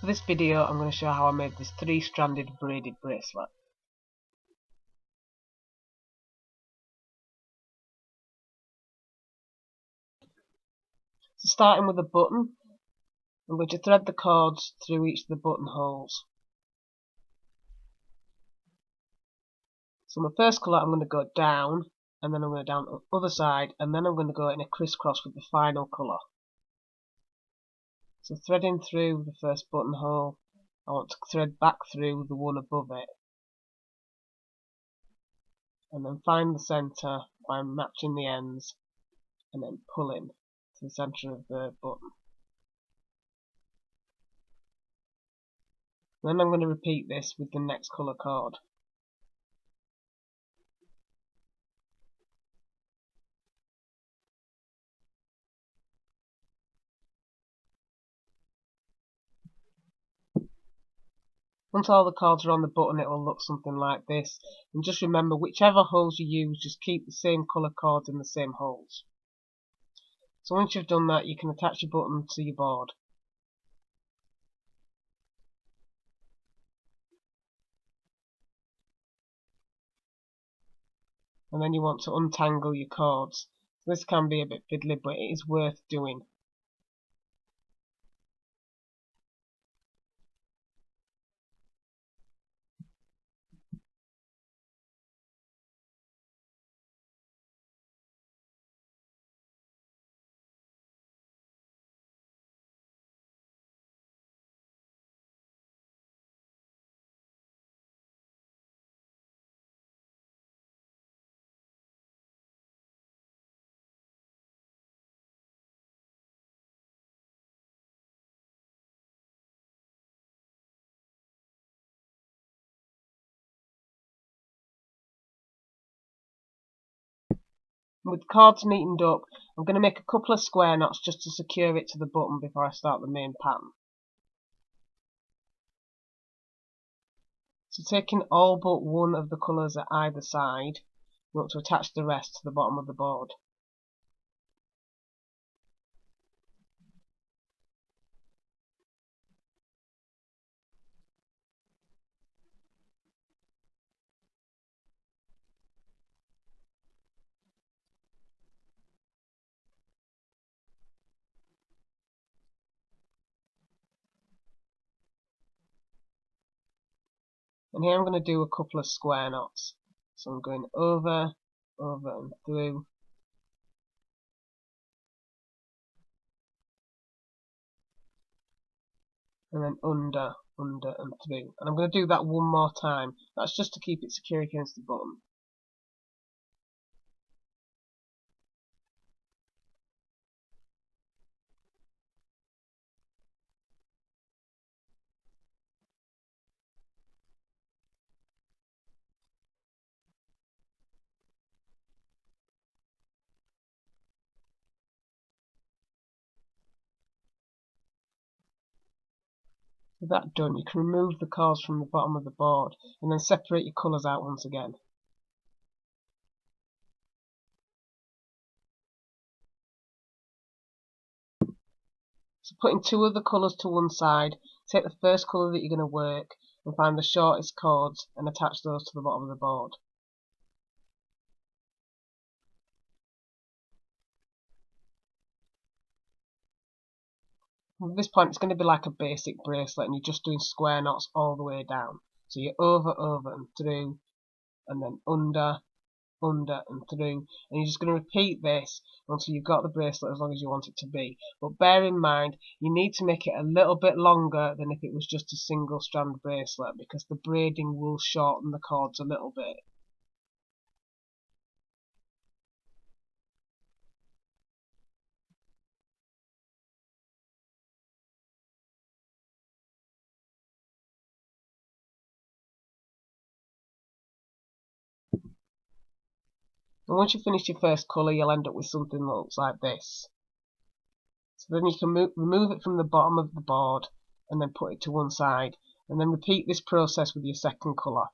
For this video I'm going to show how I made this 3-stranded braided bracelet. So starting with a button, I'm going to thread the cords through each of the buttonholes. So my first colour I'm going to go down, and then I'm going to down the other side, and then I'm going to go in a crisscross with the final colour. So threading through the first buttonhole, I want to thread back through the one above it, and then find the centre by matching the ends, and then pulling to the centre of the button. Then I'm going to repeat this with the next colour cord. Once all the cords are on the button, it will look something like this. And just remember, whichever holes you use, just keep the same colour cords in the same holes. So once you've done that, you can attach your button to your board. And then you want to untangle your cords. So this can be a bit fiddly, but it is worth doing. With cords neatened up, I'm going to make a couple of square knots just to secure it to the button before I start the main pattern. So taking all but one of the colours at either side, you want to attach the rest to the bottom of the board. And here I'm going to do a couple of square knots. So I'm going over, over and through, and then under, under and through. And I'm going to do that one more time. That's just to keep it secure against the button. With that done, you can remove the cords from the bottom of the board and then separate your colours out once again. So putting two of the colours to one side, take the first colour that you're going to work and find the shortest cords and attach those to the bottom of the board. At this point it's going to be like a basic bracelet and you're just doing square knots all the way down. So you're over, over and through, and then under, under and through, and you're just going to repeat this until you've got the bracelet as long as you want it to be. But bear in mind, you need to make it a little bit longer than if it was just a single strand bracelet, because the braiding will shorten the cords a little bit. And once you finish your first colour, you'll end up with something that looks like this. So then you can remove it from the bottom of the board and then put it to one side, and then repeat this process with your second colour.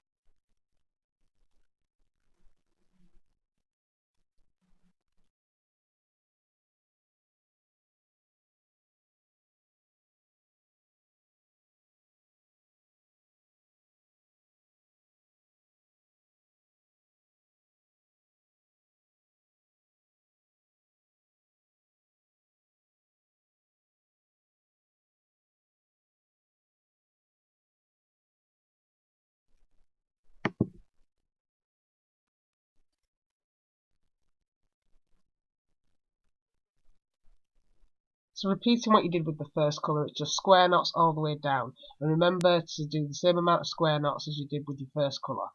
So repeating what you did with the first colour, it's just square knots all the way down. And remember to do the same amount of square knots as you did with your first colour.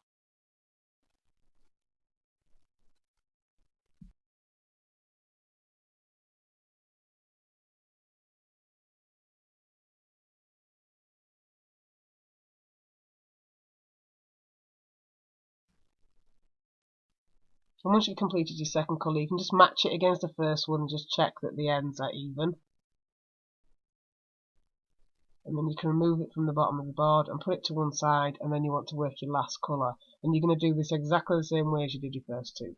And once you've completed your second colour, you can just match it against the first one and just check that the ends are even. And then you can remove it from the bottom of the board and put it to one side, and then you want to work your last colour. And you're going to do this exactly the same way as you did your first two.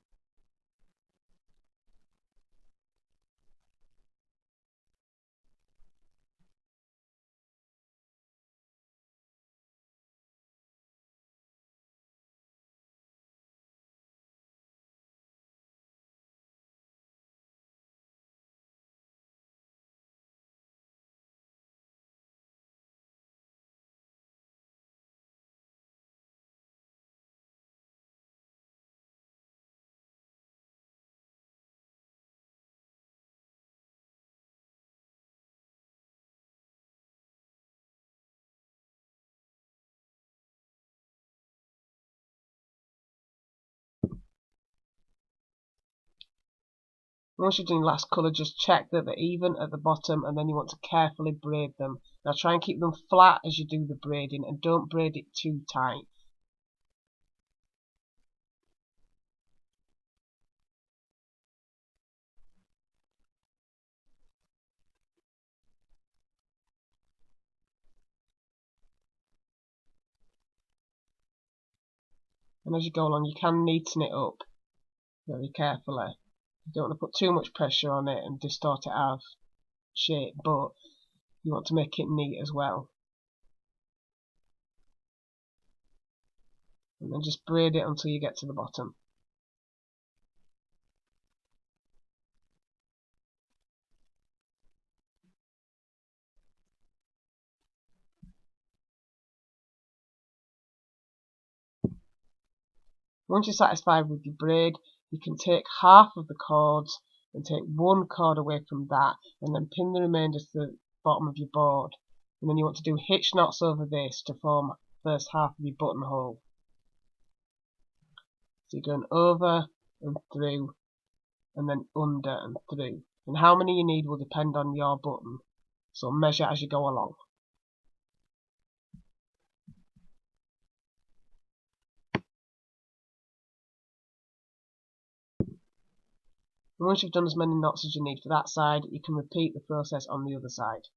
Once you've done your last colour, just check that they're even at the bottom, and then you want to carefully braid them. Now try and keep them flat as you do the braiding, and don't braid it too tight. And as you go along, you can neaten it up very carefully. You don't want to put too much pressure on it and distort it out of shape, but you want to make it neat as well. And then just braid it until you get to the bottom. Once you're satisfied with your braid, you can take half of the cords and take one cord away from that, and then pin the remainder to the bottom of your board. And then you want to do hitch knots over this to form the first half of your buttonhole. So you're going over and through, and then under and through. And how many you need will depend on your button, so measure as you go along. And once you've done as many knots as you need for that side, you can repeat the process on the other side.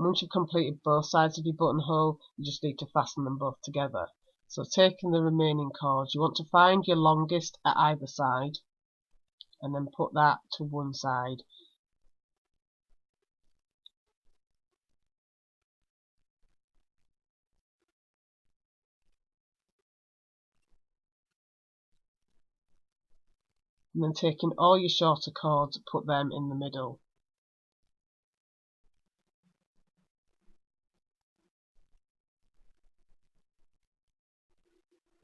Once you've completed both sides of your buttonhole, you just need to fasten them both together. So taking the remaining cords, you want to find your longest at either side, and then put that to one side. And then taking all your shorter cords, put them in the middle.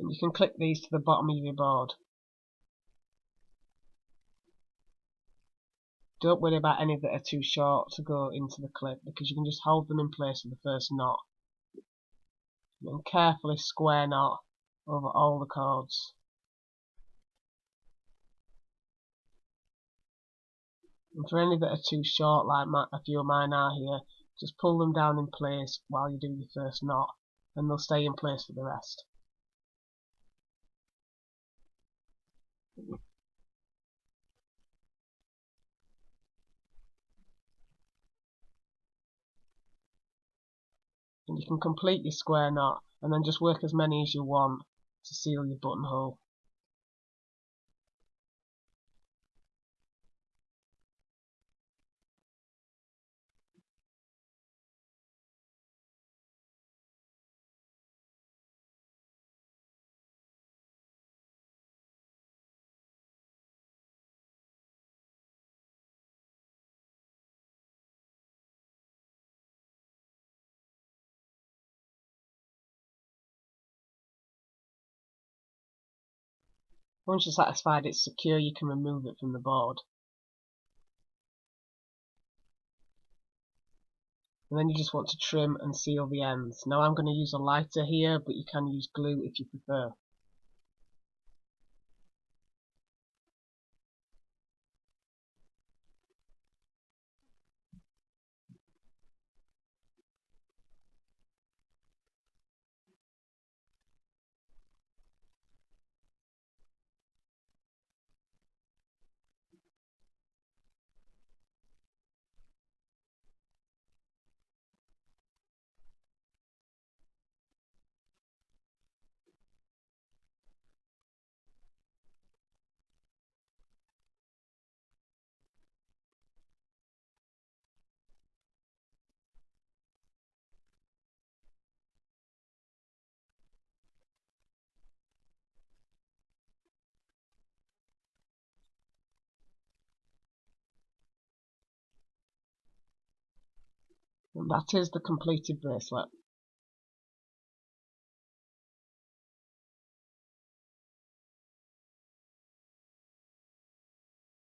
And you can clip these to the bottom of your board. Don't worry about any that are too short to go into the clip, because you can just hold them in place for the first knot. And then carefully square knot over all the cords. And for any that are too short, like a few of mine are here, just pull them down in place while you do your first knot, and they'll stay in place for the rest. And you can complete your square knot, and then just work as many as you want to seal your buttonhole. Once you're satisfied it's secure, you can remove it from the board. And then you just want to trim and seal the ends. Now I'm going to use a lighter here, but you can use glue if you prefer. And that is the completed bracelet.